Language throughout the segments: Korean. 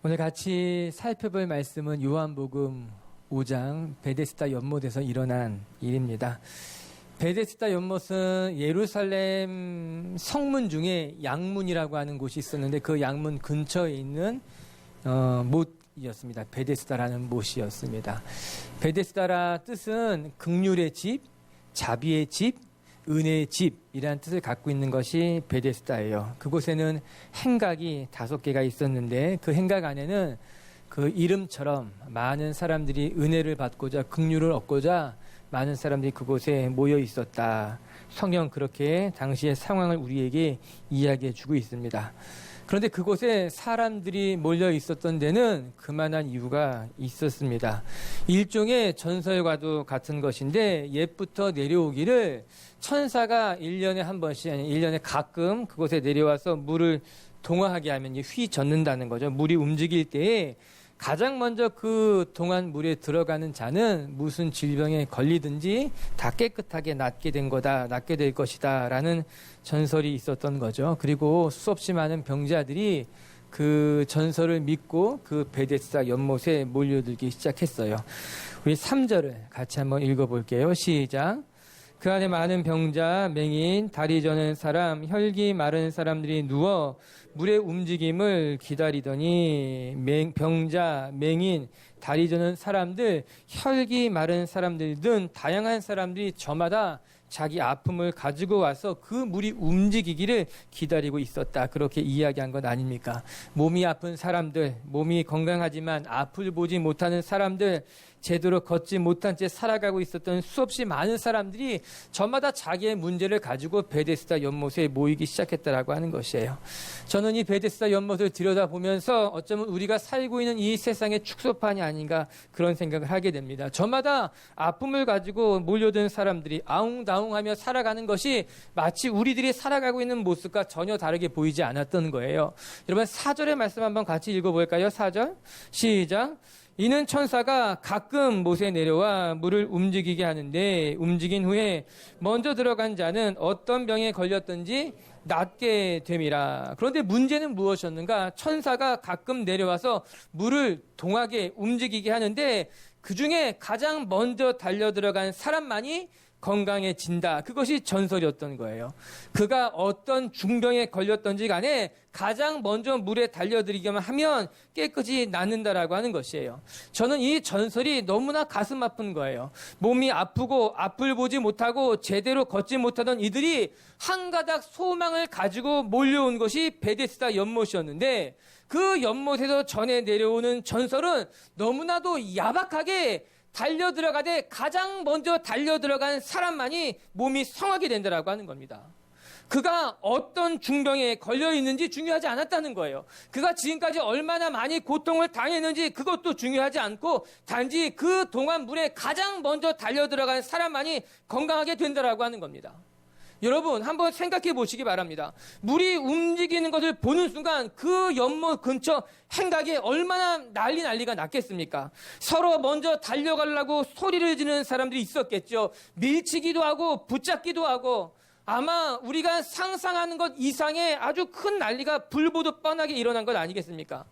오늘 같이 살펴볼 말씀은 요한복음 5장 베데스다 연못에서 일어난 일입니다. 베데스다 연못은 예루살렘 성문 중에 양문이라고 하는 곳이 있었는데 그 양문 근처에 있는 못이었습니다. 베데스다라는 못이었습니다. 베데스다라 뜻은 긍휼의 집, 자비의 집, 은혜의 집이라는 뜻을 갖고 있는 것이 베데스다예요. 그곳에는 행각이 5개가 있었는데 그 행각 안에는 그 이름처럼 많은 사람들이 은혜를 받고자 긍휼을 얻고자 많은 사람들이 그곳에 모여 있었다. 성경 그렇게 당시의 상황을 우리에게 이야기해 주고 있습니다. 그런데 그곳에 사람들이 몰려 있었던 데는 그만한 이유가 있었습니다. 일종의 전설과도 같은 것인데 옛부터 내려오기를 천사가 1년에 한 번씩 아니 1년에 가끔 그곳에 내려와서 물을 동화하게 하면 휘젓는다는 거죠. 물이 움직일 때에 가장 먼저 그 동안 물에 들어가는 자는 무슨 질병에 걸리든지 다 깨끗하게 낫게 될 것이다 라는 전설이 있었던 거죠. 그리고 수없이 많은 병자들이 그 전설을 믿고 그 베데스다 연못에 몰려들기 시작했어요. 우리 3절을 같이 한번 읽어볼게요. 시작. 그 안에 많은 병자, 맹인, 다리 저는 사람, 혈기 마른 사람들이 누워 물의 움직임을 기다리더니 병자, 맹인, 다리 저는 사람들, 혈기 마른 사람들 등 다양한 사람들이 저마다 자기 아픔을 가지고 와서 그 물이 움직이기를 기다리고 있었다. 그렇게 이야기한 것 아닙니까? 몸이 아픈 사람들, 몸이 건강하지만 앞을 보지 못하는 사람들, 제대로 걷지 못한 채 살아가고 있었던 수없이 많은 사람들이 저마다 자기의 문제를 가지고 베데스다 연못에 모이기 시작했다라고 하는 것이에요. 저는 이 베데스다 연못을 들여다보면서 어쩌면 우리가 살고 있는 이 세상의 축소판이 아닌가 그런 생각을 하게 됩니다. 저마다 아픔을 가지고 몰려든 사람들이 아웅다웅하며 살아가는 것이 마치 우리들이 살아가고 있는 모습과 전혀 다르게 보이지 않았던 거예요. 여러분 4절의 말씀 한번 같이 읽어볼까요? 4절 시작. 이는 천사가 가끔 못에 내려와 물을 움직이게 하는데 움직인 후에 먼저 들어간 자는 어떤 병에 걸렸든지 낫게 됨이라. 그런데 문제는 무엇이었는가? 천사가 가끔 내려와서 물을 동하게 움직이게 하는데 그중에 가장 먼저 달려 들어간 사람만이 건강해진다. 그것이 전설이었던 거예요. 그가 어떤 중병에 걸렸던지 간에 가장 먼저 물에 달려들기만 하면 깨끗이 낫는다라고 하는 것이에요. 저는 이 전설이 너무나 가슴 아픈 거예요. 몸이 아프고 앞을 보지 못하고 제대로 걷지 못하던 이들이 한 가닥 소망을 가지고 몰려온 것이 베데스다 연못이었는데 그 연못에서 전해 내려오는 전설은 너무나도 야박하게 달려 들어가되 가장 먼저 달려 들어간 사람만이 몸이 성하게 된다라고 하는 겁니다. 그가 어떤 중병에 걸려 있는지 중요하지 않았다는 거예요. 그가 지금까지 얼마나 많이 고통을 당했는지 그것도 중요하지 않고 단지 그 동안 물에 가장 먼저 달려 들어간 사람만이 건강하게 된다라고 하는 겁니다. 여러분 한번 생각해 보시기 바랍니다. 물이 움직이는 것을 보는 순간 그 연못 근처 행각에 얼마나 난리가 났겠습니까? 서로 먼저 달려가려고 소리를 지르는 사람들이 있었겠죠. 밀치기도 하고 붙잡기도 하고 아마 우리가 상상하는 것 이상의 아주 큰 난리가 불보듯 뻔하게 일어난 것 아니겠습니까?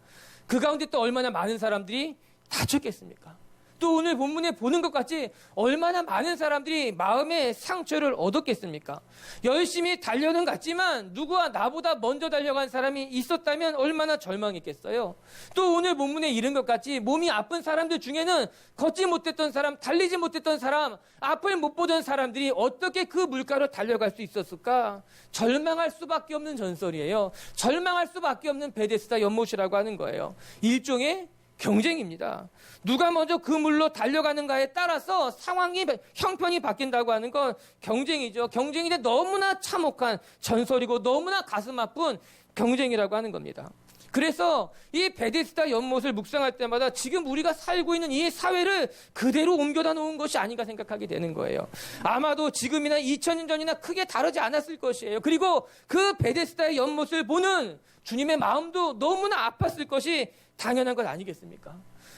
그 가운데 또 얼마나 많은 사람들이 다쳤겠습니까? 또 오늘 본문에 보는 것 같이 얼마나 많은 사람들이 마음의 상처를 얻었겠습니까? 열심히 달려는 갔지만 누구와 나보다 먼저 달려간 사람이 있었다면 얼마나 절망했겠어요? 또 오늘 본문에 이른 것 같이 몸이 아픈 사람들 중에는 걷지 못했던 사람, 달리지 못했던 사람, 앞을 못 보던 사람들이 어떻게 그 물가로 달려갈 수 있었을까? 절망할 수밖에 없는 전설이에요. 절망할 수밖에 없는 베데스다 연못이라고 하는 거예요. 일종의 경쟁입니다. 누가 먼저 그 물로 달려가는가에 따라서 상황이 형편이 바뀐다고 하는 건 경쟁이죠. 경쟁인데 너무나 참혹한 전설이고 너무나 가슴 아픈 경쟁이라고 하는 겁니다. 그래서 이 베데스다 연못을 묵상할 때마다 지금 우리가 살고 있는 이 사회를 그대로 옮겨다 놓은 것이 아닌가 생각하게 되는 거예요. 아마도 지금이나 2000년 전이나 크게 다르지 않았을 것이에요. 그리고 그 베데스다의 연못을 보는 주님의 마음도 너무나 아팠을 것이 당연한 것 아니겠습니까?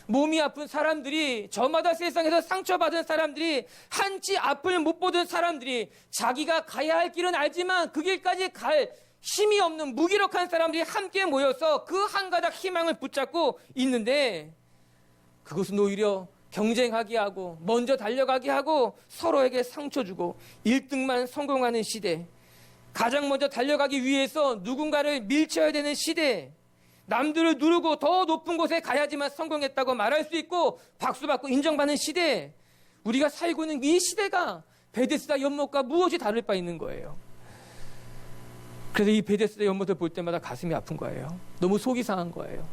몸이 아픈 사람들이 저마다 세상에서 상처받은 사람들이 한치 앞을 못 보던 사람들이 자기가 가야 할 길은 알지만 그 길까지 갈 힘이 없는 무기력한 사람들이 함께 모여서 그 한 가닥 희망을 붙잡고 있는데 그것은 오히려 경쟁하게 하고 먼저 달려가게 하고 서로에게 상처 주고 1등만 성공하는 시대, 가장 먼저 달려가기 위해서 누군가를 밀쳐야 되는 시대, 남들을 누르고 더 높은 곳에 가야지만 성공했다고 말할 수 있고 박수받고 인정받는 시대, 우리가 살고 있는 이 시대가 베데스다 연못과 무엇이 다를 바 있는 거예요. 그래서 이 베데스다 연못을 볼 때마다 가슴이 아픈 거예요. 너무 속이 상한 거예요.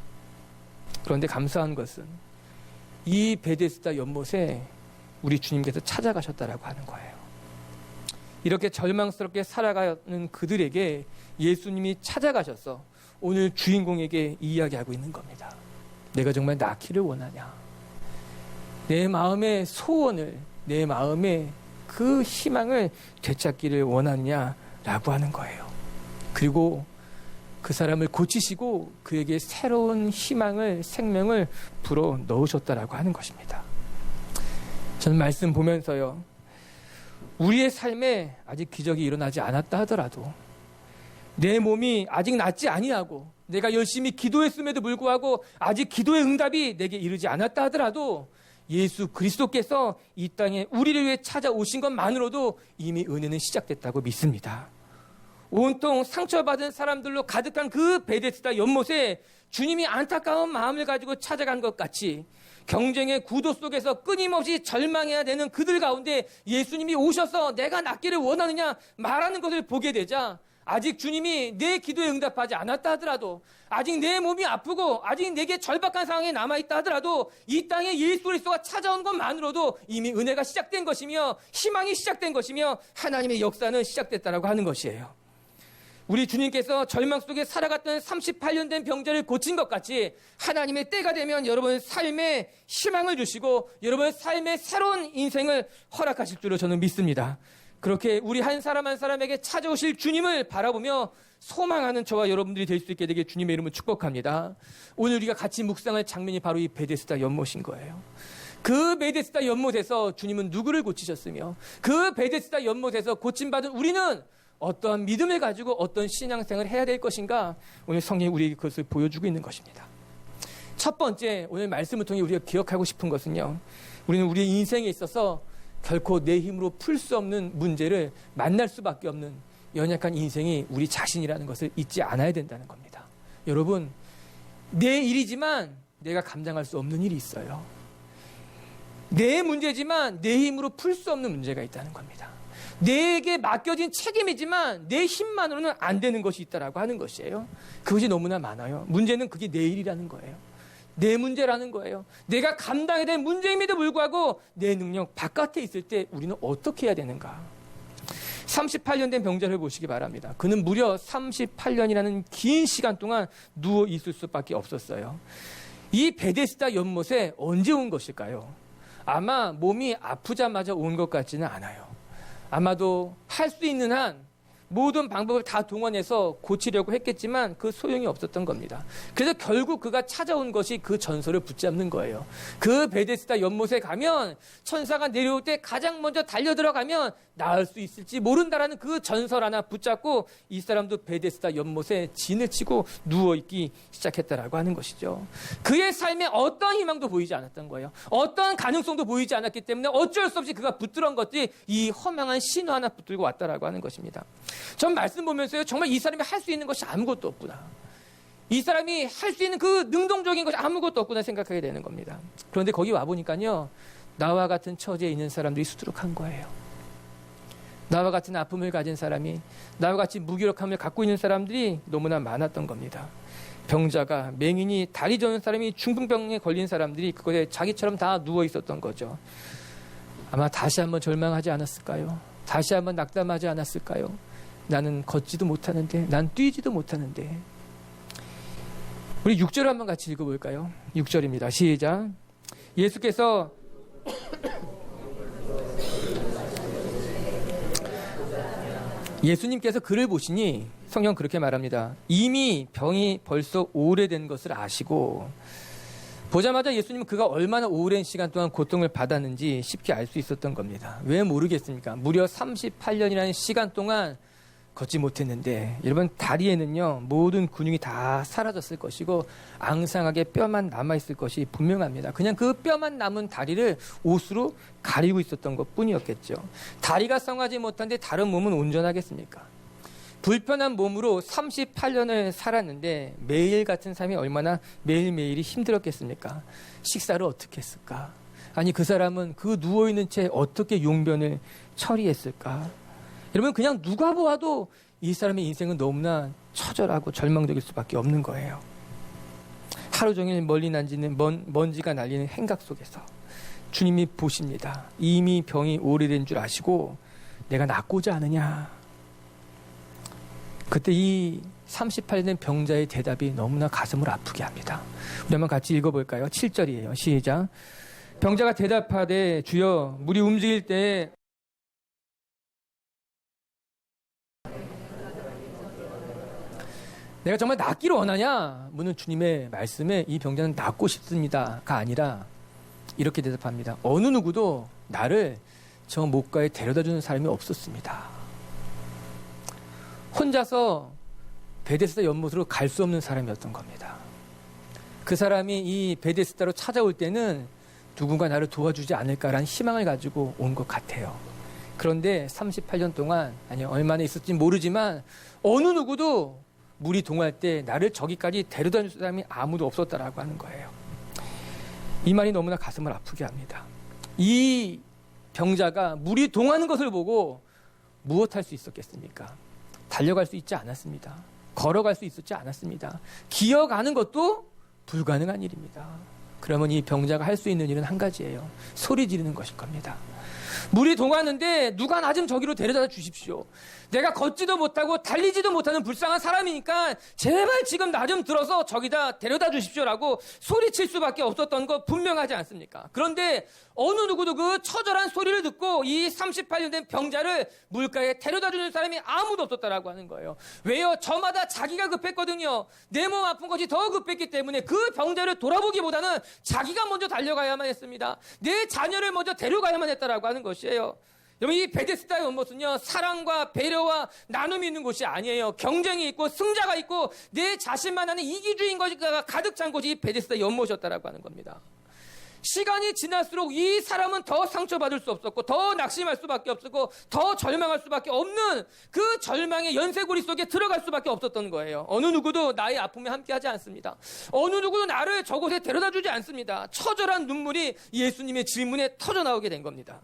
그런데 감사한 것은 이 베데스다 연못에 우리 주님께서 찾아가셨다라고 하는 거예요. 이렇게 절망스럽게 살아가는 그들에게 예수님이 찾아가셔서 오늘 주인공에게 이야기하고 있는 겁니다. 내가 정말 낫기를 원하냐? 내 마음의 소원을, 내 마음의 그 희망을 되찾기를 원하느냐라고 하는 거예요. 그리고 그 사람을 고치시고 그에게 새로운 희망을, 생명을 불어 넣으셨다라고 하는 것입니다. 저는 말씀 보면서요, 우리의 삶에 아직 기적이 일어나지 않았다 하더라도, 내 몸이 아직 낫지 아니하고 내가 열심히 기도했음에도 불구하고 아직 기도의 응답이 내게 이르지 않았다 하더라도 예수 그리스도께서 이 땅에 우리를 위해 찾아오신 것만으로도 이미 은혜는 시작됐다고 믿습니다. 온통 상처받은 사람들로 가득한 그 베데스다 연못에 주님이 안타까운 마음을 가지고 찾아간 것 같이 경쟁의 구도 속에서 끊임없이 절망해야 되는 그들 가운데 예수님이 오셔서 내가 낫기를 원하느냐 말하는 것을 보게 되자, 아직 주님이 내 기도에 응답하지 않았다 하더라도, 아직 내 몸이 아프고 아직 내게 절박한 상황에 남아있다 하더라도 이 땅에 예수 그리스도가 찾아온 것만으로도 이미 은혜가 시작된 것이며 희망이 시작된 것이며 하나님의 역사는 시작됐다라고 하는 것이에요. 우리 주님께서 절망 속에 살아갔던 38년 된 병자를 고친 것 같이 하나님의 때가 되면 여러분 삶에 희망을 주시고 여러분 삶의 새로운 인생을 허락하실 줄로 저는 믿습니다. 그렇게 우리 한 사람 한 사람에게 찾아오실 주님을 바라보며 소망하는 저와 여러분들이 될 수 있게 되길 주님의 이름으로 축복합니다. 오늘 우리가 같이 묵상할 장면이 바로 이 베데스다 연못인 거예요. 그 베데스다 연못에서 주님은 누구를 고치셨으며 그 베데스다 연못에서 고침받은 우리는 어떠한 믿음을 가지고 어떤 신앙생활을 해야 될 것인가, 오늘 성령이 우리에게 그것을 보여주고 있는 것입니다. 첫 번째, 오늘 말씀을 통해 우리가 기억하고 싶은 것은요, 우리는 우리의 인생에 있어서 결코 내 힘으로 풀 수 없는 문제를 만날 수밖에 없는 연약한 인생이 우리 자신이라는 것을 잊지 않아야 된다는 겁니다. 여러분, 내 일이지만 내가 감당할 수 없는 일이 있어요. 내 문제지만 내 힘으로 풀 수 없는 문제가 있다는 겁니다. 내게 맡겨진 책임이지만 내 힘만으로는 안 되는 것이 있다라고 하는 것이에요. 그것이 너무나 많아요. 문제는 그게 내 일이라는 거예요. 내 문제라는 거예요. 내가 감당해야 될 문제임에도 불구하고 내 능력 바깥에 있을 때 우리는 어떻게 해야 되는가? 38년 된 병자를 보시기 바랍니다. 그는 무려 38년이라는 긴 시간 동안 누워 있을 수밖에 없었어요. 이 베데스다 연못에 언제 온 것일까요? 아마 몸이 아프자마자 온 것 같지는 않아요. 아마도 할 수 있는 한 모든 방법을 다 동원해서 고치려고 했겠지만 그 소용이 없었던 겁니다. 그래서 결국 그가 찾아온 것이 그 전설을 붙잡는 거예요. 그 베데스다 연못에 가면 천사가 내려올 때 가장 먼저 달려들어가면 나을 수 있을지 모른다라는 그 전설 하나 붙잡고 이 사람도 베데스다 연못에 진을 치고 누워있기 시작했다라고 하는 것이죠. 그의 삶에 어떤 희망도 보이지 않았던 거예요. 어떤 가능성도 보이지 않았기 때문에 어쩔 수 없이 그가 붙들은 것이 이 허망한 신호 하나 붙들고 왔다라고 하는 것입니다. 전 말씀 보면서요, 정말 이 사람이 할 수 있는 것이 아무것도 없구나. 이 사람이 할 수 있는 그 능동적인 것이 아무것도 없구나 생각하게 되는 겁니다. 그런데 거기 와보니까요, 나와 같은 처지에 있는 사람들이 수두룩한 거예요. 나와 같은 아픔을 가진 사람이, 나와 같이 무기력함을 갖고 있는 사람들이 너무나 많았던 겁니다. 병자가, 맹인이, 다리 저는 사람이, 중풍병에 걸린 사람들이 그곳에 자기처럼 다 누워 있었던 거죠. 아마 다시 한번 절망하지 않았을까요? 다시 한번 낙담하지 않았을까요? 나는 걷지도 못하는데, 난 뛰지도 못하는데. 우리 6절 한번 같이 읽어볼까요? 6절입니다. 시작. 예수께서 예수님께서 그를 보시니 성경 그렇게 말합니다. 이미 병이 벌써 오래된 것을 아시고, 보자마자 예수님은 그가 얼마나 오랜 시간 동안 고통을 받았는지 쉽게 알 수 있었던 겁니다. 왜 모르겠습니까? 무려 38년이라는 시간 동안 걷지 못했는데 여러분 다리에는요 모든 근육이 다 사라졌을 것이고 앙상하게 뼈만 남아있을 것이 분명합니다. 그냥 그 뼈만 남은 다리를 옷으로 가리고 있었던 것뿐이었겠죠. 다리가 성하지 못한데 다른 몸은 온전하겠습니까? 불편한 몸으로 38년을 살았는데 매일 같은 삶이 얼마나 매일매일이 힘들었겠습니까? 식사를 어떻게 했을까? 아니 그 사람은 그 누워있는 채 어떻게 용변을 처리했을까? 여러분 그냥 누가 보아도 이 사람의 인생은 너무나 처절하고 절망적일 수밖에 없는 거예요. 하루 종일 멀리 난지는 먼지가 날리는 행각 속에서 주님이 보십니다. 이미 병이 오래된 줄 아시고 내가 낫고자 하느냐. 그때 이 38년 된 병자의 대답이 너무나 가슴을 아프게 합니다. 우리 한번 같이 읽어볼까요? 7절이에요. 시작. 병자가 대답하되 주여 물이 움직일 때 내가 정말 낫기를 원하냐? 묻는 주님의 말씀에 이 병자는 낫고 싶습니다가 아니라 이렇게 대답합니다. 어느 누구도 나를 저 목가에 데려다주는 사람이 없었습니다. 혼자서 베데스다 연못으로 갈 수 없는 사람이었던 겁니다. 그 사람이 이 베데스다로 찾아올 때는 누군가 나를 도와주지 않을까라는 희망을 가지고 온 것 같아요. 그런데 38년 동안, 아니 얼마나 있었지 모르지만 어느 누구도 물이 동할 때 나를 저기까지 데려다 줄 사람이 아무도 없었다라고 하는 거예요. 이 말이 너무나 가슴을 아프게 합니다. 이 병자가 물이 동하는 것을 보고 무엇할 수 있었겠습니까? 달려갈 수 있지 않았습니다. 걸어갈 수 있었지 않았습니다. 기어가는 것도 불가능한 일입니다. 그러면 이 병자가 할 수 있는 일은 한 가지예요. 소리 지르는 것일 겁니다. 물이 동하는데 누가 나 좀 저기로 데려다 주십시오. 내가 걷지도 못하고 달리지도 못하는 불쌍한 사람이니까 제발 지금 나 좀 들어서 저기다 데려다 주십시오라고 소리칠 수밖에 없었던 거 분명하지 않습니까? 그런데 어느 누구도 그 처절한 소리를 듣고 이 38년 된 병자를 물가에 데려다 주는 사람이 아무도 없었다라고 하는 거예요. 왜요? 저마다 자기가 급했거든요. 내 몸 아픈 것이 더 급했기 때문에 그 병자를 돌아보기보다는 자기가 먼저 달려가야만 했습니다. 내 자녀를 먼저 데려가야만 했다라고 하는 것이에요. 여러분 이 베데스다 연못은요 사랑과 배려와 나눔이 있는 곳이 아니에요. 경쟁이 있고 승자가 있고 내 자신만 하는 이기주의인 것가 가득 찬 곳이 이 베데스다 연못이었다라고 하는 겁니다. 시간이 지날수록 이 사람은 더 상처받을 수 없었고 더 낙심할 수밖에 없었고 더 절망할 수밖에 없는 그 절망의 연쇄고리 속에 들어갈 수밖에 없었던 거예요. 어느 누구도 나의 아픔에 함께하지 않습니다. 어느 누구도 나를 저곳에 데려다 주지 않습니다. 처절한 눈물이 예수님의 질문에 터져나오게 된 겁니다.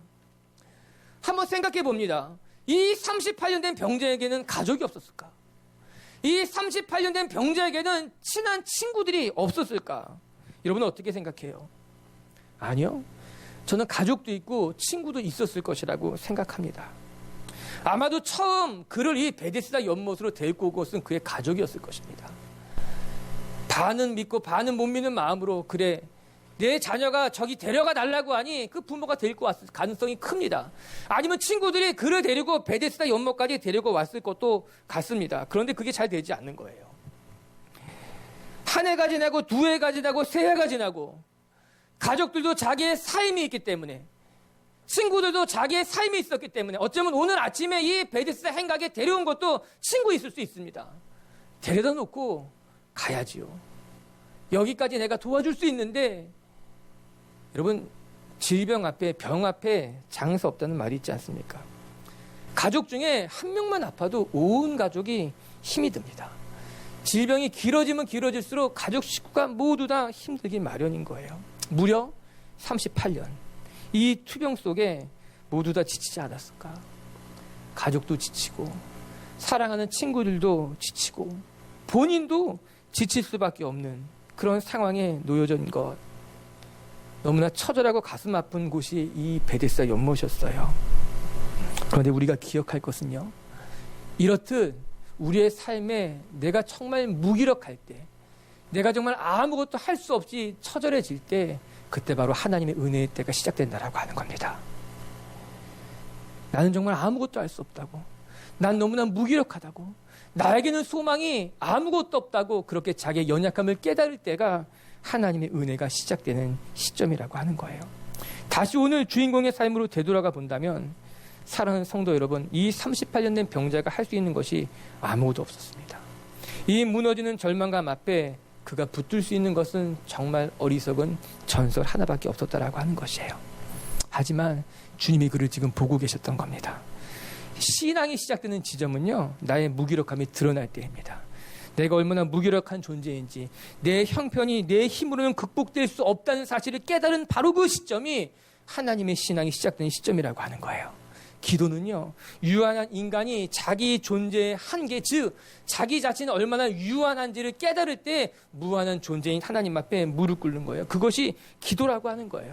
한번 생각해 봅니다. 이 38년 된 병자에게는 가족이 없었을까? 이 38년 된 병자에게는 친한 친구들이 없었을까? 여러분은 어떻게 생각해요? 아니요. 저는 가족도 있고 친구도 있었을 것이라고 생각합니다. 아마도 처음 그를 이 베데스다 연못으로 데리고 온 것은 그의 가족이었을 것입니다. 반은 믿고 반은 못 믿는 마음으로 그래 내 자녀가 저기 데려가 달라고 하니 그 부모가 데리고 왔을 가능성이 큽니다. 아니면 친구들이 그를 데리고 베데스다 연못까지 데리고 왔을 것도 같습니다. 그런데 그게 잘 되지 않는 거예요. 한 해가 지나고 두 해가 지나고 세 해가 지나고 가족들도 자기의 삶이 있기 때문에 친구들도 자기의 삶이 있었기 때문에 어쩌면 오늘 아침에 이 베데스다 행각에 데려온 것도 친구 있을 수 있습니다. 데려다 놓고 가야지요. 여기까지 내가 도와줄 수 있는데 여러분 질병 앞에 병 앞에 장사 없다는 말이 있지 않습니까? 가족 중에 한 명만 아파도 온 가족이 힘이 듭니다. 질병이 길어지면 길어질수록 가족 식구가 모두 다 힘들기 마련인 거예요. 무려 38년 이 투병 속에 모두 다 지치지 않았을까? 가족도 지치고 사랑하는 친구들도 지치고 본인도 지칠 수밖에 없는 그런 상황에 놓여진 것. 너무나 처절하고 가슴 아픈 곳이 이 베데스다 연못이었어요. 그런데 우리가 기억할 것은요. 이렇듯 우리의 삶에 내가 정말 무기력할 때 내가 정말 아무것도 할 수 없이 처절해질 때 그때 바로 하나님의 은혜의 때가 시작된다라고 하는 겁니다. 나는 정말 아무것도 할 수 없다고. 난 너무나 무기력하다고. 나에게는 소망이 아무것도 없다고 그렇게 자기의 연약함을 깨달을 때가 하나님의 은혜가 시작되는 시점이라고 하는 거예요. 다시 오늘 주인공의 삶으로 되돌아가 본다면 사랑하는 성도 여러분, 이 38년 된 병자가 할 수 있는 것이 아무것도 없었습니다. 이 무너지는 절망감 앞에 그가 붙들 수 있는 것은 정말 어리석은 전설 하나밖에 없었다라고 하는 것이에요. 하지만 주님이 그를 지금 보고 계셨던 겁니다. 신앙이 시작되는 지점은요, 나의 무기력함이 드러날 때입니다. 내가 얼마나 무기력한 존재인지, 내 형편이 내 힘으로는 극복될 수 없다는 사실을 깨달은 바로 그 시점이 하나님의 신앙이 시작되는 시점이라고 하는 거예요. 기도는요, 유한한 인간이 자기 존재의 한계, 즉 자기 자신이 얼마나 유한한지를 깨달을 때 무한한 존재인 하나님 앞에 무릎 꿇는 거예요. 그것이 기도라고 하는 거예요.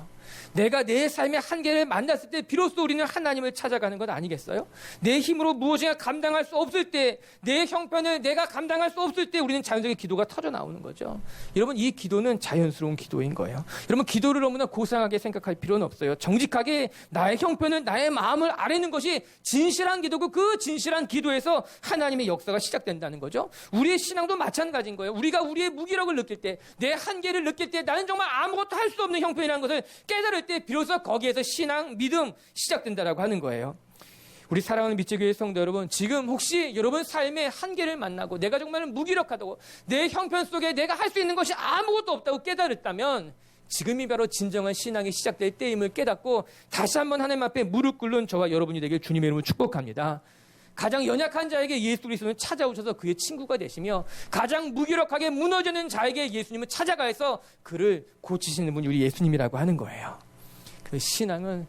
내가 내 삶의 한계를 만났을 때 비로소 우리는 하나님을 찾아가는 것 아니겠어요? 내 힘으로 무엇인가 감당할 수 없을 때, 내 형편을 내가 감당할 수 없을 때 우리는 자연스럽게 기도가 터져 나오는 거죠. 여러분, 이 기도는 자연스러운 기도인 거예요. 여러분, 기도를 너무나 고상하게 생각할 필요는 없어요. 정직하게 나의 형편을, 나의 마음을 아뢰는 것이 진실한 기도고, 그 진실한 기도에서 하나님의 역사가 시작된다는 거죠. 우리의 신앙도 마찬가지인 거예요. 우리가 우리의 무기력을 느낄 때, 내 한계를 느낄 때, 나는 정말 아무것도 할 수 없는 형편이라는 것을 깨달을 때 비로소 거기에서 신앙, 믿음 시작된다라고 하는 거예요. 우리 사랑하는 미치교회 성도 여러분, 지금 혹시 여러분 삶의 한계를 만나고 내가 정말 무기력하다고, 내 형편 속에 내가 할 수 있는 것이 아무것도 없다고 깨달았다면 지금이 바로 진정한 신앙이 시작될 때임을 깨닫고 다시 한번 하나님 앞에 무릎 꿇는 저와 여러분이 되길 주님의 이름으로 축복합니다. 가장 연약한 자에게 예수 그리스도는 찾아오셔서 그의 친구가 되시며, 가장 무기력하게 무너지는 자에게 예수님은 찾아가서 그를 고치시는 분이 우리 예수님이라고 하는 거예요. 그 신앙은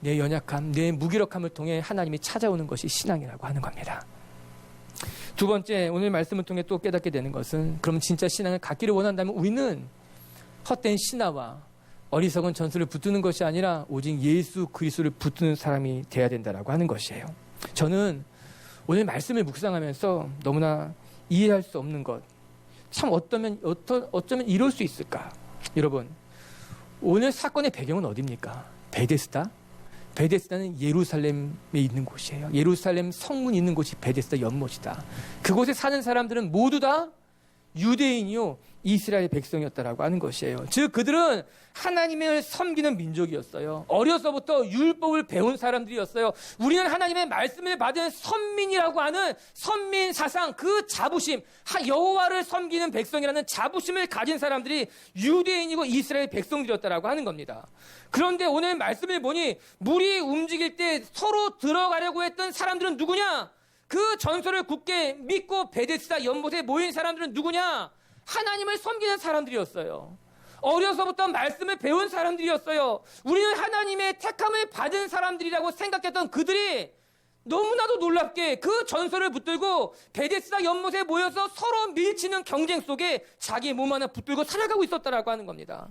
내 연약함, 내 무기력함을 통해 하나님이 찾아오는 것이 신앙이라고 하는 겁니다. 두 번째, 오늘 말씀을 통해 또 깨닫게 되는 것은, 그럼 진짜 신앙을 갖기를 원한다면 우리는 헛된 신화와 어리석은 전술을 붙드는 것이 아니라 오직 예수 그리스도를 붙드는 사람이 돼야 된다라고 하는 것이에요. 저는 오늘 말씀을 묵상하면서 너무나 이해할 수 없는 것, 참 어쩌면 이럴 수 있을까? 여러분, 오늘 사건의 배경은 어디입니까? 베데스다? 베데스다는 예루살렘에 있는 곳이에요. 예루살렘 성문이 있는 곳이 베데스다 연못이다. 그곳에 사는 사람들은 모두 다 유대인이요 이스라엘 백성이었다라고 하는 것이에요. 즉 그들은 하나님을 섬기는 민족이었어요. 어려서부터 율법을 배운 사람들이었어요. 우리는 하나님의 말씀을 받은 선민이라고 하는 선민 사상, 그 자부심, 여호와를 섬기는 백성이라는 자부심을 가진 사람들이 유대인이고 이스라엘 백성들이었다라고 하는 겁니다. 그런데 오늘 말씀을 보니 물이 움직일 때 서로 들어가려고 했던 사람들은 누구냐? 그 전설을 굳게 믿고 베데스다 연못에 모인 사람들은 누구냐? 하나님을 섬기는 사람들이었어요. 어려서부터 말씀을 배운 사람들이었어요. 우리는 하나님의 택함을 받은 사람들이라고 생각했던 그들이 너무나도 놀랍게 그 전설을 붙들고 베데스다 연못에 모여서 서로 밀치는 경쟁 속에 자기 몸 하나 붙들고 살아가고 있었다라고 하는 겁니다.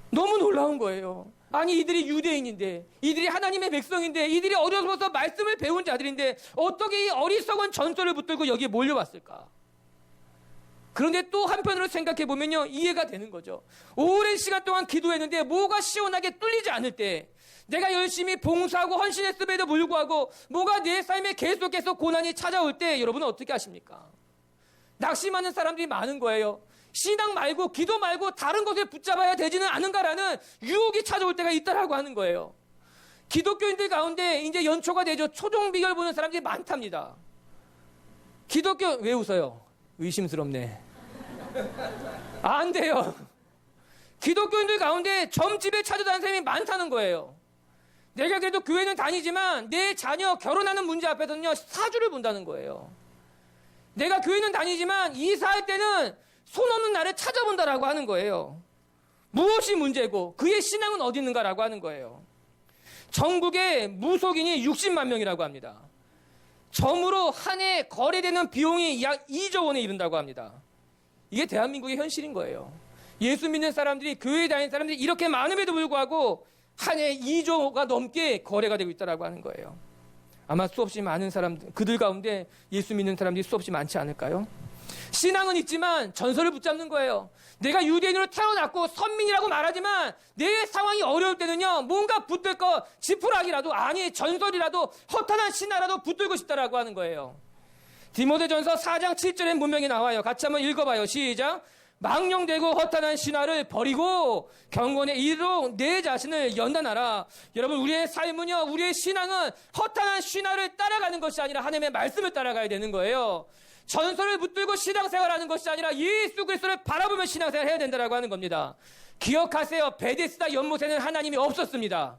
너무 놀라운 거예요. 아니, 이들이 유대인인데, 이들이 하나님의 백성인데, 이들이 어려서부터 말씀을 배운 자들인데 어떻게 이 어리석은 전설을 붙들고 여기에 몰려왔을까? 그런데 또 한편으로 생각해 보면요, 이해가 되는 거죠. 오랜 시간 동안 기도했는데 뭐가 시원하게 뚫리지 않을 때, 내가 열심히 봉사하고 헌신했음에도 불구하고 뭐가 내 삶에 계속해서 고난이 찾아올 때 여러분은 어떻게 하십니까? 낙심하는 사람들이 많은 거예요. 신앙 말고 기도 말고 다른 것을 붙잡아야 되지는 않은가라는 유혹이 찾아올 때가 있다라고 하는 거예요. 기독교인들 가운데 이제 연초가 되죠. 초종비결 보는 사람들이 많답니다. 기독교, 왜 웃어요? 의심스럽네. 안 돼요. 기독교인들 가운데 점집에 찾아다니는 사람이 많다는 거예요. 내가 그래도 교회는 다니지만 내 자녀 결혼하는 문제 앞에서는요, 사주를 본다는 거예요. 내가 교회는 다니지만 이사할 때는 손 없는 나를 찾아본다라고 하는 거예요. 무엇이 문제고 그의 신앙은 어디 있는가라고 하는 거예요. 전국에 무속인이 60만 명이라고 합니다. 점으로 한 해 거래되는 비용이 약 2조 원에 이른다고 합니다. 이게 대한민국의 현실인 거예요. 예수 믿는 사람들이, 교회에 다니는 사람들이 이렇게 많음에도 불구하고 한 해 2조가 넘게 거래가 되고 있다고 하는 거예요. 아마 수없이 많은 사람들, 그들 가운데 예수 믿는 사람들이 수없이 많지 않을까요? 신앙은 있지만 전설을 붙잡는 거예요. 내가 유대인으로 태어났고 선민이라고 말하지만 내 상황이 어려울 때는요, 뭔가 붙들 거 지푸라기라도, 아니 전설이라도, 허탄한 신화라도 붙들고 싶다라고 하는 거예요. 디모데전서 4장 7절에 문명이 나와요. 같이 한번 읽어봐요. 시작. 망령되고 허탄한 신화를 버리고 경건에 이르도록 내 자신을 연단하라. 여러분, 우리의 삶은요, 우리의 신앙은 허탄한 신화를 따라가는 것이 아니라 하나님의 말씀을 따라가야 되는 거예요. 전설을 붙들고 신앙생활하는 것이 아니라 예수 그리스도를 바라보며 신앙생활을 해야 된다고 하는 겁니다. 기억하세요. 베데스다 연못에는 하나님이 없었습니다.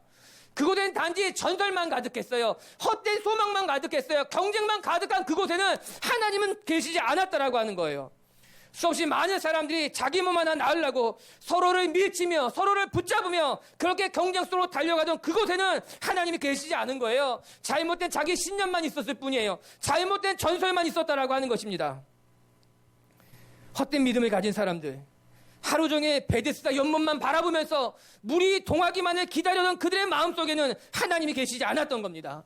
그곳에는 단지 전설만 가득했어요. 헛된 소망만 가득했어요. 경쟁만 가득한 그곳에는 하나님은 계시지 않았다라고 하는 거예요. 수없이 많은 사람들이 자기 몸 하나 낳으려고 서로를 밀치며 서로를 붙잡으며 그렇게 경쟁 속으로 달려가던 그곳에는 하나님이 계시지 않은 거예요. 잘못된 자기 신념만 있었을 뿐이에요. 잘못된 전설만 있었다라고 하는 것입니다. 헛된 믿음을 가진 사람들, 하루 종일 베데스다 연못만 바라보면서 물이 동하기만을 기다려던 그들의 마음속에는 하나님이 계시지 않았던 겁니다.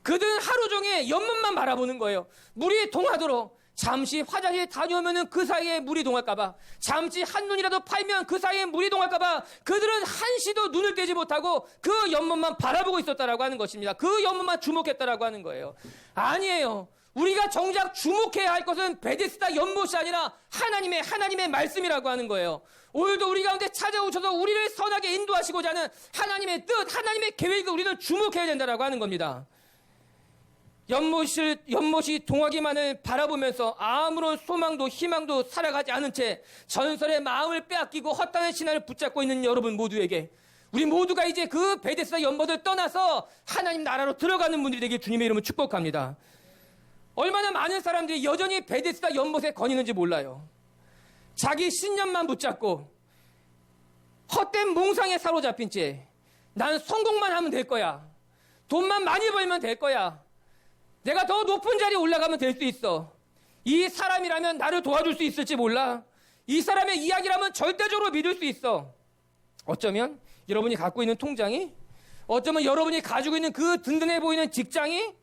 그들은 하루 종일 연못만 바라보는 거예요. 물이 동하도록. 잠시 화장실 다녀오면 그 사이에 물이 동할까봐, 잠시 한눈이라도 팔면 그 사이에 물이 동할까봐 그들은 한시도 눈을 떼지 못하고 그 연못만 바라보고 있었다라고 하는 것입니다. 그 연못만 주목했다라고 하는 거예요. 아니에요. 우리가 정작 주목해야 할 것은 베데스다 연못이 아니라 하나님의 말씀이라고 하는 거예요. 오늘도 우리 가운데 찾아오셔서 우리를 선하게 인도하시고자 하는 하나님의 뜻, 하나님의 계획을 우리는 주목해야 된다라고 하는 겁니다. 연못이 동하기만을 바라보면서 아무런 소망도 희망도 살아가지 않은 채 전설의 마음을 빼앗기고 헛다른 신화를 붙잡고 있는 여러분 모두에게, 우리 모두가 이제 그 베데스다 연못을 떠나서 하나님 나라로 들어가는 분들이 되길 주님의 이름으로 축복합니다. 얼마나 많은 사람들이 여전히 베데스다 연못에 거니는지 몰라요. 자기 신념만 붙잡고 헛된 몽상에 사로잡힌 채 난 성공만 하면 될 거야, 돈만 많이 벌면 될 거야, 내가 더 높은 자리에 올라가면 될 수 있어, 이 사람이라면 나를 도와줄 수 있을지 몰라, 이 사람의 이야기라면 절대적으로 믿을 수 있어. 어쩌면 여러분이 갖고 있는 통장이, 어쩌면 여러분이 가지고 있는 그 든든해 보이는 직장이,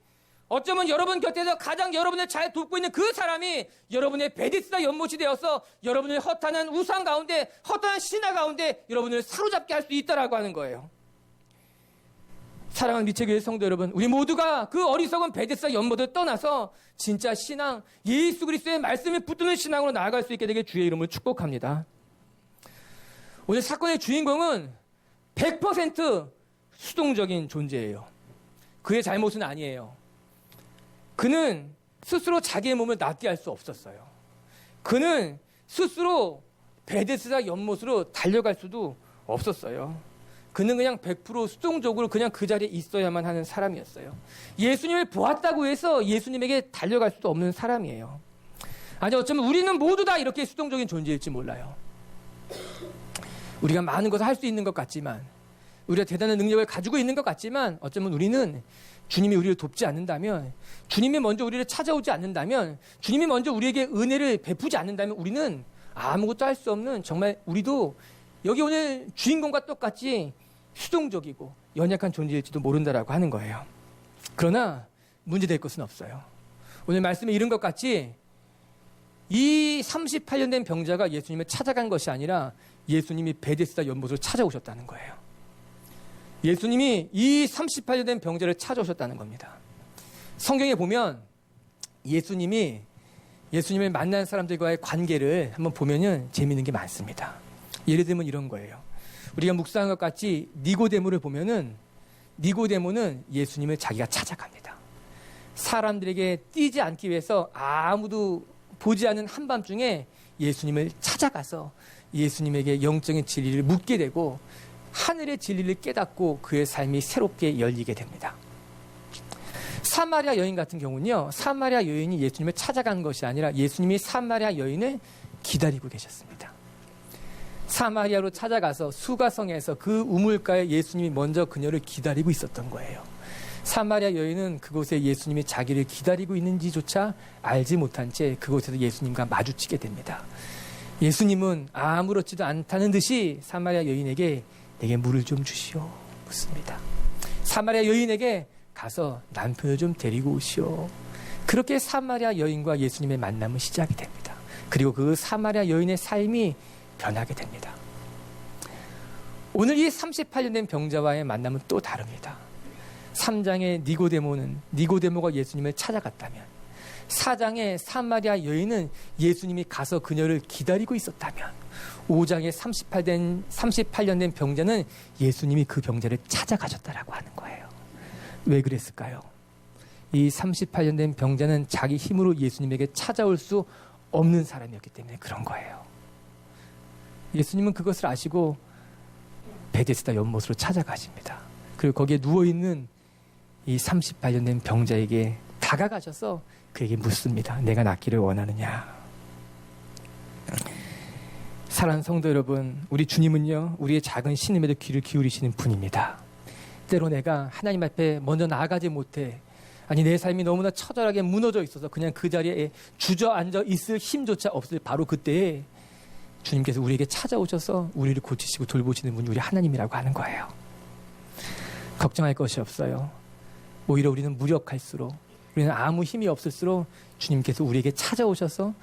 어쩌면 여러분 곁에서 가장 여러분을 잘 돕고 있는 그 사람이 여러분의 베데스다 연못이 되어서 여러분을 허탄한 우상 가운데, 허탄한 신화 가운데 여러분을 사로잡게 할 수 있다라고 하는 거예요. 사랑하는 미체교회 성도 여러분, 우리 모두가 그 어리석은 베데스다 연못을 떠나서 진짜 신앙, 예수 그리스도의 말씀을 붙드는 신앙으로 나아갈 수 있게 되길 주의 이름으로 축복합니다. 오늘 사건의 주인공은 100% 수동적인 존재예요. 그의 잘못은 아니에요. 그는 스스로 자기의 몸을 낫게 할 수 없었어요. 그는 스스로 베데스다 연못으로 달려갈 수도 없었어요. 그는 그냥 100% 수동적으로 그냥 그 자리에 있어야만 하는 사람이었어요. 예수님을 보았다고 해서 예수님에게 달려갈 수도 없는 사람이에요. 아니, 어쩌면 우리는 모두 다 이렇게 수동적인 존재일지 몰라요. 우리가 많은 것을 할 수 있는 것 같지만, 우리가 대단한 능력을 가지고 있는 것 같지만, 어쩌면 우리는 주님이 우리를 돕지 않는다면, 주님이 먼저 우리를 찾아오지 않는다면, 주님이 먼저 우리에게 은혜를 베푸지 않는다면 우리는 아무것도 할 수 없는, 정말 우리도 여기 오늘 주인공과 똑같이 수동적이고 연약한 존재일지도 모른다라고 하는 거예요. 그러나 문제될 것은 없어요. 오늘 말씀에 이른 것 같이 이 38년 된 병자가 예수님을 찾아간 것이 아니라 예수님이 베데스다 연못으로 찾아오셨다는 거예요. 예수님이 이 38년 된 병자를 찾아오셨다는 겁니다. 성경에 보면 예수님을 만난 사람들과의 관계를 한번 보면은 재미있는 게 많습니다. 예를 들면 이런 거예요. 우리가 묵상한 것 같이 니고데모를 보면은, 니고데모는 예수님을 자기가 찾아갑니다. 사람들에게 띄지 않기 위해서 아무도 보지 않는 한밤중에 예수님을 찾아가서 예수님에게 영적인 진리를 묻게 되고 하늘의 진리를 깨닫고 그의 삶이 새롭게 열리게 됩니다. 사마리아 여인 같은 경우는요, 사마리아 여인이 예수님을 찾아간 것이 아니라 예수님이 사마리아 여인을 기다리고 계셨습니다. 사마리아로 찾아가서 수가성에서 그 우물가에 예수님이 먼저 그녀를 기다리고 있었던 거예요. 사마리아 여인은 그곳에 예수님이 자기를 기다리고 있는지조차 알지 못한 채 그곳에서 예수님과 마주치게 됩니다. 예수님은 아무렇지도 않다는 듯이 사마리아 여인에게 내게 물을 좀 주시오 묻습니다. 사마리아 여인에게 가서 남편을 좀 데리고 오시오. 그렇게 사마리아 여인과 예수님의 만남은 시작이 됩니다. 그리고 그 사마리아 여인의 삶이 변하게 됩니다. 오늘 이 38년 된 병자와의 만남은 또 다릅니다. 3장의 니고데모가 예수님을 찾아갔다면, 4장의 사마리아 여인은 예수님이 가서 그녀를 기다리고 있었다면, 5장에 38년 된 병자는 예수님이 그 병자를 찾아가셨다라고 하는 거예요. 왜 그랬을까요? 이 38년 된 병자는 자기 힘으로 예수님에게 찾아올 수 없는 사람이었기 때문에 그런 거예요. 예수님은 그것을 아시고 베데스다 연못으로 찾아가십니다. 그리고 거기에 누워있는 이 38년 된 병자에게 다가가셔서 그에게 묻습니다. 내가 낫기를 원하느냐? 사랑하는 성도 여러분, 우리 주님은요, 우리의 작은 신음에도 귀를 기울이시는 분입니다. 때로 내가 하나님 앞에 먼저 나아가지 못해, 아니 내 삶이 너무나 처절하게 무너져 있어서 그냥 그 자리에 주저앉아 있을 힘조차 없을 바로 그때에 주님께서 우리에게 찾아오셔서 우리를 고치시고 돌보시는 분이 우리 하나님이라고 하는 거예요. 걱정할 것이 없어요. 오히려 우리는 무력할수록, 우리는 아무 힘이 없을수록 주님께서 우리에게 찾아오셔서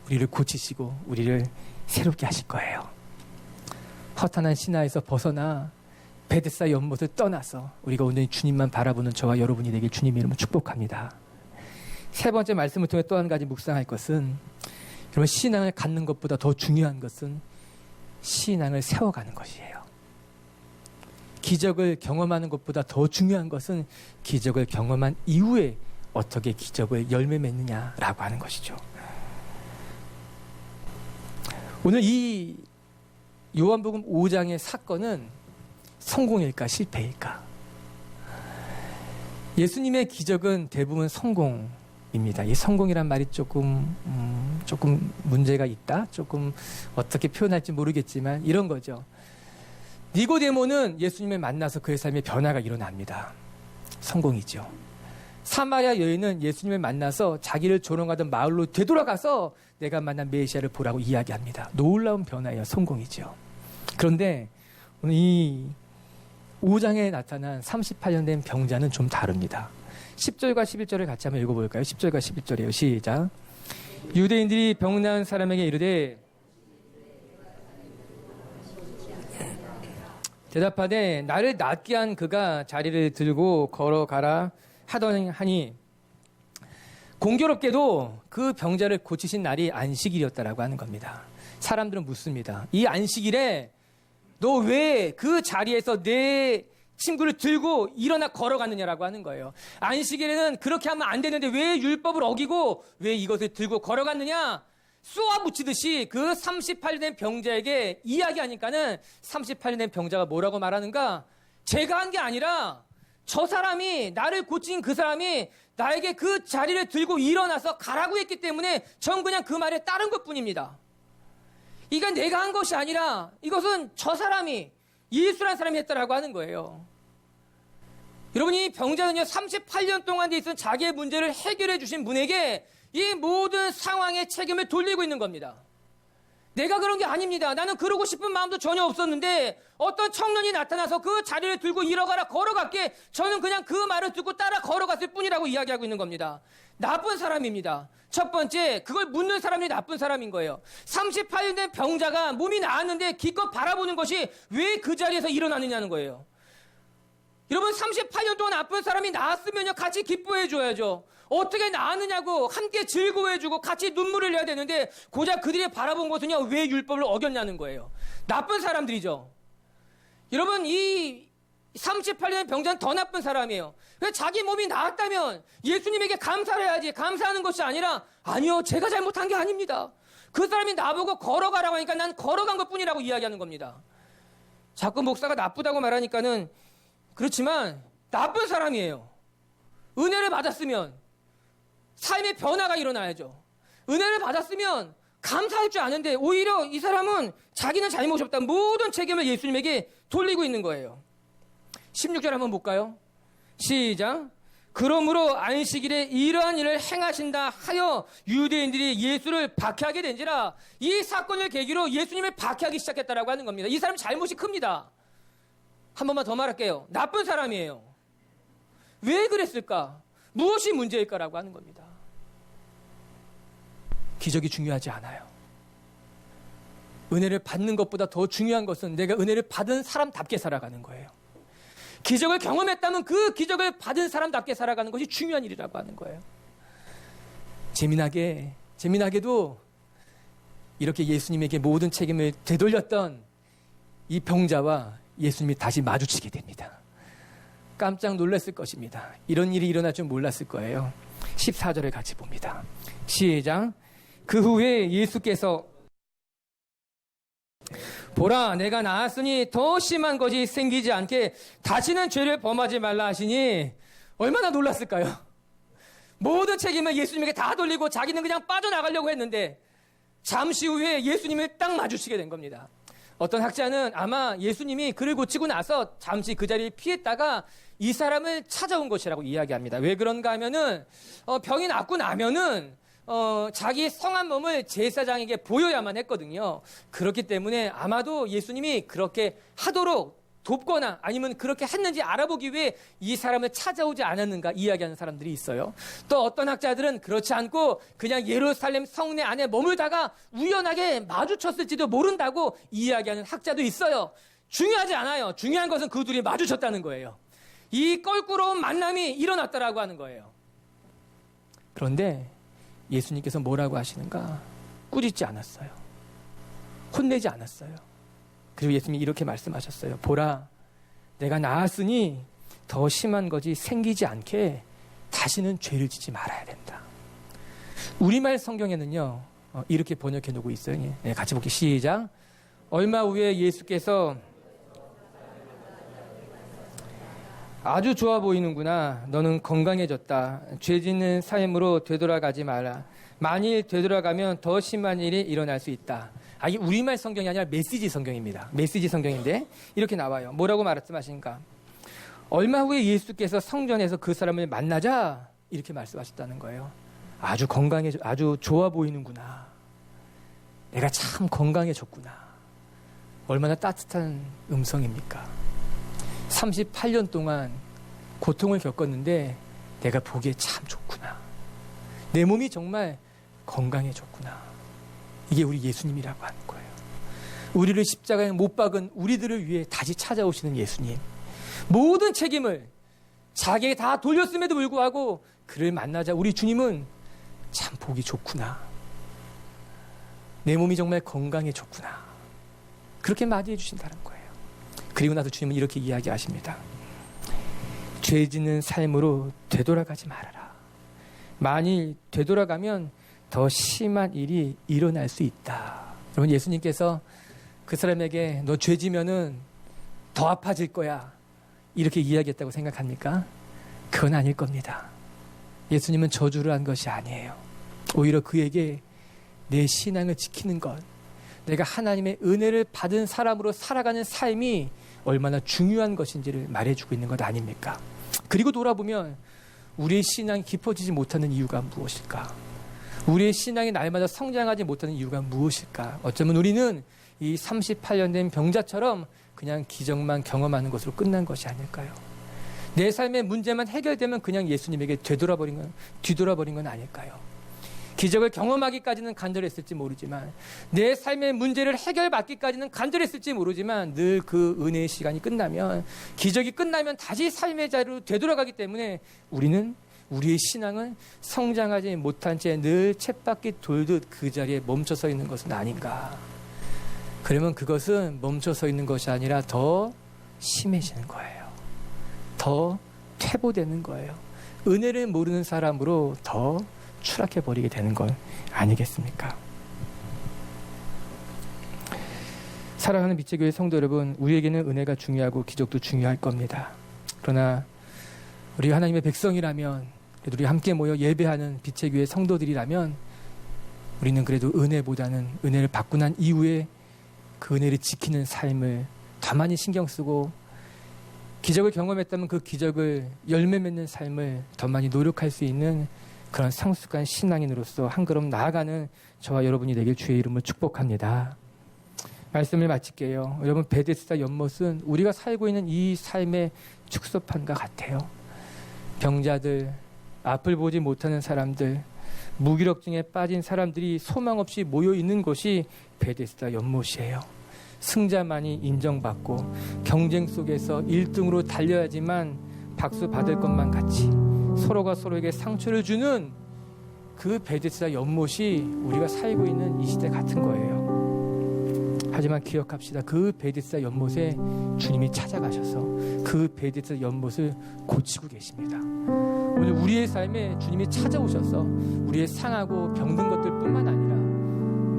우리를 고치시고 우리를 새롭게 하실 거예요. 허탄한 신화에서 벗어나 베데스다 연못을 떠나서 우리가 온전히 주님만 바라보는 저와 여러분이 되길 주님의 이름으로 축복합니다. 세 번째 말씀을 통해 또 한 가지 묵상할 것은, 여러분, 신앙을 갖는 것보다 더 중요한 것은 신앙을 세워가는 것이에요. 기적을 경험하는 것보다 더 중요한 것은 기적을 경험한 이후에 어떻게 기적을 열매 맺느냐라고 하는 것이죠. 오늘 이 요한복음 5장의 사건은 성공일까 실패일까? 예수님의 기적은 대부분 성공입니다. 이 성공이란 말이 조금 문제가 있다? 조금 어떻게 표현할지 모르겠지만 이런 거죠. 니고데모는 예수님을 만나서 그의 삶에 변화가 일어납니다. 성공이죠. 사마리아 여인은 예수님을 만나서 자기를 조롱하던 마을로 되돌아가서 내가 만난 메시아를 보라고 이야기합니다. 놀라운 변화예요. 성공이죠. 그런데 오늘 이 5장에 나타난 38년 된 병자는 좀 다릅니다. 10절과 11절을 같이 한번 읽어볼까요? 10절과 11절이에요. 시작. 유대인들이 병 나은 사람에게 이르되 대답하되 나를 낫게 한 그가 자리를 들고 걸어가라 하더니 공교롭게도 그 병자를 고치신 날이 안식일이었다라고 하는 겁니다. 사람들은 묻습니다. 이 안식일에 너 왜 그 자리에서 내 친구를 들고 일어나 걸어갔느냐라고 하는 거예요. 안식일에는 그렇게 하면 안 되는데 왜 율법을 어기고 왜 이것을 들고 걸어갔느냐? 쏘아붙이듯이 그 38년 된 병자에게 이야기하니까는 38년 된 병자가 뭐라고 말하는가? 제가 한 게 아니라 저 사람이, 나를 고친 그 사람이 나에게 그 자리를 들고 일어나서 가라고 했기 때문에 전 그냥 그 말에 따른 것뿐입니다. 이건 내가 한 것이 아니라 이것은 저 사람이, 예수라는 사람이 했다라고 하는 거예요. 여러분, 이 병자는요 38년 동안 돼 있던 자기의 문제를 해결해 주신 분에게 이 모든 상황의 책임을 돌리고 있는 겁니다. 내가 그런 게 아닙니다. 나는 그러고 싶은 마음도 전혀 없었는데 어떤 청년이 나타나서 그 자리를 들고 일어가라 걸어갔기에 저는 그냥 그 말을 듣고 따라 걸어갔을 뿐이라고 이야기하고 있는 겁니다. 나쁜 사람입니다. 첫 번째, 그걸 묻는 사람이 나쁜 사람인 거예요. 38년 된 병자가 몸이 나았는데 기껏 바라보는 것이 왜 그 자리에서 일어나느냐는 거예요. 여러분, 38년 동안 아픈 사람이 나았으면요 같이 기뻐해 줘야죠. 어떻게 나았느냐고 함께 즐거워해주고 같이 눈물을 내야 되는데 고작 그들이 바라본 것은요 왜 율법을 어겼냐는 거예요. 나쁜 사람들이죠. 여러분, 이 38년의 병자는 더 나쁜 사람이에요. 자기 몸이 나았다면 예수님에게 감사를 해야지, 감사하는 것이 아니라 아니요, 제가 잘못한 게 아닙니다. 그 사람이 나보고 걸어가라고 하니까 난 걸어간 것뿐이라고 이야기하는 겁니다. 자꾸 목사가 나쁘다고 말하니까는 그렇지만 나쁜 사람이에요. 은혜를 받았으면 삶의 변화가 일어나야죠. 은혜를 받았으면 감사할 줄 아는데 오히려 이 사람은 자기는 잘못이 없다, 모든 책임을 예수님에게 돌리고 있는 거예요. 16절 한번 볼까요? 시작. 그러므로 안식일에 이러한 일을 행하신다 하여 유대인들이 예수를 박해하게 된지라. 이 사건을 계기로 예수님을 박해하기 시작했다라고 하는 겁니다. 이 사람 잘못이 큽니다. 한 번만 더 말할게요. 나쁜 사람이에요. 왜 그랬을까? 무엇이 문제일까라고 하는 겁니다. 기적이 중요하지 않아요. 은혜를 받는 것보다 더 중요한 것은 내가 은혜를 받은 사람답게 살아가는 거예요. 기적을 경험했다면 그 기적을 받은 사람답게 살아가는 것이 중요한 일이라고 하는 거예요. 재미나게도 이렇게 예수님에게 모든 책임을 되돌렸던 이 병자와 예수님이 다시 마주치게 됩니다. 깜짝 놀랐을 것입니다. 이런 일이 일어날 줄 몰랐을 거예요. 14절을 같이 봅니다. 시작. 그 후에 예수께서 보라, 내가 나았으니 더 심한 것이 생기지 않게 다시는 죄를 범하지 말라 하시니 얼마나 놀랐을까요? 모든 책임을 예수님에게 다 돌리고 자기는 그냥 빠져나가려고 했는데 잠시 후에 예수님을 딱 마주치게 된 겁니다. 어떤 학자는 아마 예수님이 그를 고치고 나서 잠시 그 자리를 피했다가 이 사람을 찾아온 것이라고 이야기합니다. 왜 그런가 하면은 병이 낫고 나면은 자기 성한 몸을 제사장에게 보여야만 했거든요. 그렇기 때문에 아마도 예수님이 그렇게 하도록 돕거나 아니면 그렇게 했는지 알아보기 위해 이 사람을 찾아오지 않았는가 이야기하는 사람들이 있어요. 또 어떤 학자들은 그렇지 않고 그냥 예루살렘 성내 안에 머물다가 우연하게 마주쳤을지도 모른다고 이야기하는 학자도 있어요. 중요하지 않아요. 중요한 것은 그 둘이 마주쳤다는 거예요. 이 껄끄러운 만남이 일어났다라고 하는 거예요. 그런데 예수님께서 뭐라고 하시는가? 꾸짖지 않았어요. 혼내지 않았어요. 그리고 예수님이 이렇게 말씀하셨어요. 보라, 내가 나았으니 더 심한 것이 생기지 않게 다시는 죄를 짓지 말아야 된다. 우리말 성경에는요, 이렇게 번역해 놓고 있어요. 네, 같이 볼게요. 시작. 얼마 후에 예수께서 아주 좋아 보이는구나. 너는 건강해졌다. 죄 짓는 삶으로 되돌아가지 마라. 만일 되돌아가면 더 심한 일이 일어날 수 있다. 이 우리말 성경이 아니라 메시지 성경입니다. 메시지 성경인데 이렇게 나와요. 뭐라고 말씀하신가? 얼마 후에 예수께서 성전에서 그 사람을 만나자 이렇게 말씀하셨다는 거예요. 아주 건강해져, 아주 좋아 보이는구나. 내가 참 건강해졌구나. 얼마나 따뜻한 음성입니까? 38년 동안 고통을 겪었는데 내가 보기에 참 좋구나. 내 몸이 정말 건강해졌구나. 이게 우리 예수님이라고 하는 거예요. 우리를 십자가에 못 박은 우리들을 위해 다시 찾아오시는 예수님. 모든 책임을 자기에게 다 돌렸음에도 불구하고 그를 만나자 우리 주님은 참 보기 좋구나. 내 몸이 정말 건강해졌구나. 그렇게 맞이해 주신다는 거예요. 그리고 나서 주님은 이렇게 이야기하십니다. 죄 짓는 삶으로 되돌아가지 말아라. 만일 되돌아가면 더 심한 일이 일어날 수 있다. 여러분, 예수님께서 그 사람에게 너 죄 지면은 더 아파질 거야. 이렇게 이야기했다고 생각합니까? 그건 아닐 겁니다. 예수님은 저주를 한 것이 아니에요. 오히려 그에게 내 신앙을 지키는 것, 내가 하나님의 은혜를 받은 사람으로 살아가는 삶이 얼마나 중요한 것인지를 말해주고 있는 것 아닙니까? 그리고 돌아보면 우리의 신앙이 깊어지지 못하는 이유가 무엇일까? 우리의 신앙이 날마다 성장하지 못하는 이유가 무엇일까? 어쩌면 우리는 이 38년 된 병자처럼 그냥 기적만 경험하는 것으로 끝난 것이 아닐까요? 내 삶의 문제만 해결되면 그냥 예수님에게 뒤돌아버린 건 아닐까요? 기적을 경험하기까지는 간절했을지 모르지만 내 삶의 문제를 해결받기까지는 간절했을지 모르지만 늘 그 은혜의 시간이 끝나면 기적이 끝나면 다시 삶의 자리로 되돌아가기 때문에 우리의 신앙은 성장하지 못한 채 늘 쳇바퀴 돌듯 그 자리에 멈춰서 있는 것은 아닌가. 그러면 그것은 멈춰서 있는 것이 아니라 더 심해지는 거예요. 더 퇴보되는 거예요. 은혜를 모르는 사람으로 더 추락해버리게 되는 건 아니겠습니까? 사랑하는 빛의 교회 성도 여러분, 우리에게는 은혜가 중요하고 기적도 중요할 겁니다. 그러나 우리 하나님의 백성이라면, 우리 함께 모여 예배하는 빛의 교회 성도들이라면 우리는 그래도 은혜보다는 은혜를 받고 난 이후에 그 은혜를 지키는 삶을 더 많이 신경 쓰고 기적을 경험했다면 그 기적을 열매 맺는 삶을 더 많이 노력할 수 있는 그런 성숙한 신앙인으로서 한 걸음 나아가는 저와 여러분이 되길 주의 이름으로 축복합니다. 말씀을 마칠게요. 여러분, 베데스다 연못은 우리가 살고 있는 이 삶의 축소판과 같아요. 병자들, 앞을 보지 못하는 사람들, 무기력증에 빠진 사람들이 소망 없이 모여 있는 곳이 베데스다 연못이에요. 승자만이 인정받고 경쟁 속에서 1등으로 달려야지만 박수 받을 것만 같이 서로가 서로에게 상처를 주는 그 베데스다 연못이 우리가 살고 있는 이 시대 같은 거예요. 하지만 기억합시다. 그 베데스다 연못에 주님이 찾아가셔서 그 베데스다 연못을 고치고 계십니다. 오늘 우리의 삶에 주님이 찾아오셔서 우리의 상하고 병든 것들뿐만 아니라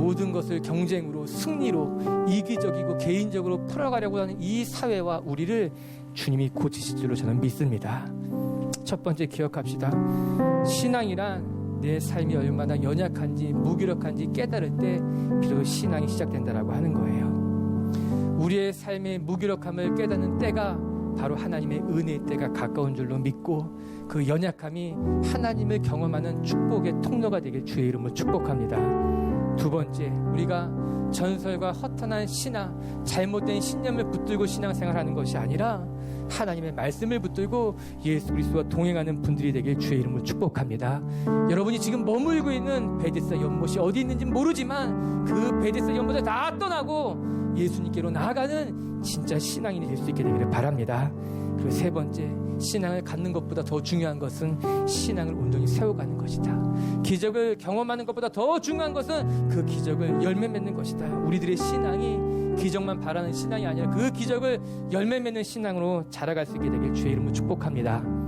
모든 것을 경쟁으로, 승리로, 이기적이고 개인적으로 풀어가려고 하는 이 사회와 우리를 주님이 고치실 줄로 저는 믿습니다. 첫 번째 기억합시다. 신앙이란 내 삶이 얼마나 연약한지 무기력한지 깨달을 때 비로소 신앙이 시작된다라고 하는 거예요. 우리의 삶의 무기력함을 깨닫는 때가 바로 하나님의 은혜의 때가 가까운 줄로 믿고 그 연약함이 하나님을 경험하는 축복의 통로가 되길 주의 이름으로 축복합니다. 두 번째, 우리가 전설과 허탄한 신앙, 잘못된 신념을 붙들고 신앙생활하는 것이 아니라 하나님의 말씀을 붙들고 예수 그리스도와 동행하는 분들이 되길 주의 이름으로 축복합니다. 여러분이 지금 머물고 있는 베데스다 연못이 어디 있는지 모르지만 그 베데스다 연못을 다 떠나고 예수님께로 나아가는 진짜 신앙인이 될 수 있게 되기를 바랍니다. 그리고 세 번째, 신앙을 갖는 것보다 더 중요한 것은 신앙을 온전히 세워가는 것이다. 기적을 경험하는 것보다 더 중요한 것은 그 기적을 열매 맺는 것이다. 우리들의 신앙이 기적만 바라는 신앙이 아니라 그 기적을 열매 맺는 신앙으로 자라갈 수 있게 되길 주의 이름으로 축복합니다.